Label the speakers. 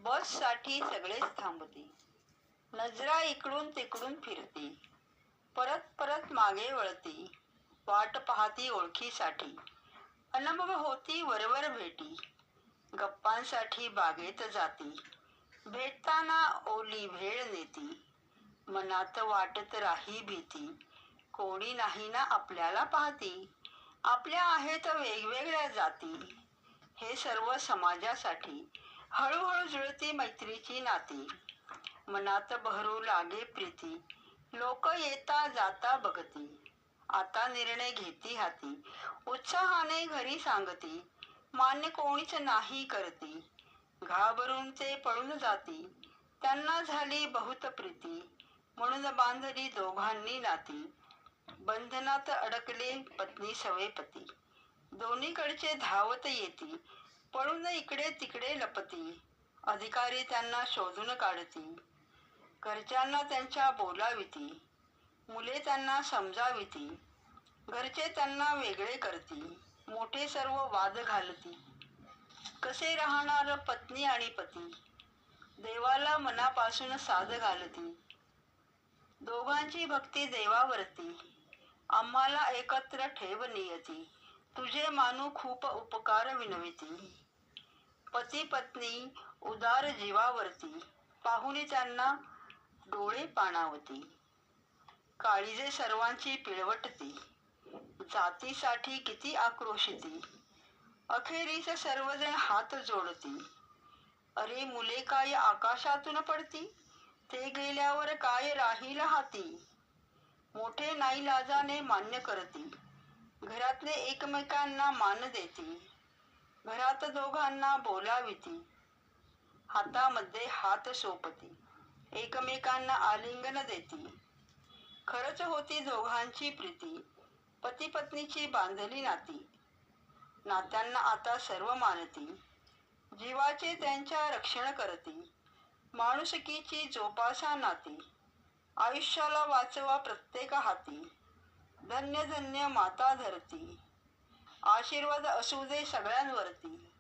Speaker 1: बससाठी सगळेच थांबती. नजरा इकडून तिकडून फिरती. परत परत मागे वळती. वाट पाहती ओळखीसाठी. अन मग होती वरवर भेटी. गप्पांसाठी बागेत जाती. भेटताना ओली भेळ नेती. मनात वाटत राही भीती. कोणी नाही ना आपल्याला पाहती. आपल्या आहेत वेगवेगळ्या जाती. हे सर्व समाजासाठी. हळूहळू जुळती मैत्रीची नाती. मनात बहरू लागे प्रीती. लोक येता जाता बघती. आता निर्णय घेती हाती. उत्साहाने घरी सांगती. मान्य कोणीच नाही करती. घाबरून ते पळून जाती. त्यांना झाली बहुत प्रीती. म्हणून बांधली दोघांनी नाती. बंधनात अडकले पत्नी सवे पती. दोन्हीकडचे धावत येती. पळून इकडे तिकडे लपती. अधिकारी त्यांना शोधून काढती. घरच्यांना त्यांच्या बोलाविती. मुले त्यांना समजाविती. घरचे त्यांना वेगळे करती. मोठे सर्व वाद घालती. कसे राहणार पत्नी आणि पती. देवाला मनापासून साद घालती. दोघांची भक्ती देवावरती. आम्हाला एकत्र ठेव नियती. तुझे मानू खूप उपकार विनविती. पती पत्नी उदार जीवावरती. पाहुणी त्यांना डोळे पाणावती. काळीजे सर्वांची पिळवटती. जातीसाठी किती आक्रोशिती. अखेरीस सर्वजण हात जोडती. अरे मुले काय आकाशातून पडती. ते गेल्यावर काय राहील हाती. मोठे नाईलाजाने मान्य करती. घरातले एकमेकांना मान देती. घरात दोघांना बोलाविती. हातामध्ये हात सोपती. एकमेकांना आलिंगन देती. खरंच होती दोघांची प्रीती. पती पत्नीची बांधली नाती. नात्यांना आता सर्व मानती. जीवाचे त्यांच्या रक्षण करती. माणुसकीची जोपासा नाती. आयुष्याला वाचवा प्रत्येक हाती. धन्य धन्य माता धरती. आशीर्वाद असू दे सगळ्यांवरती.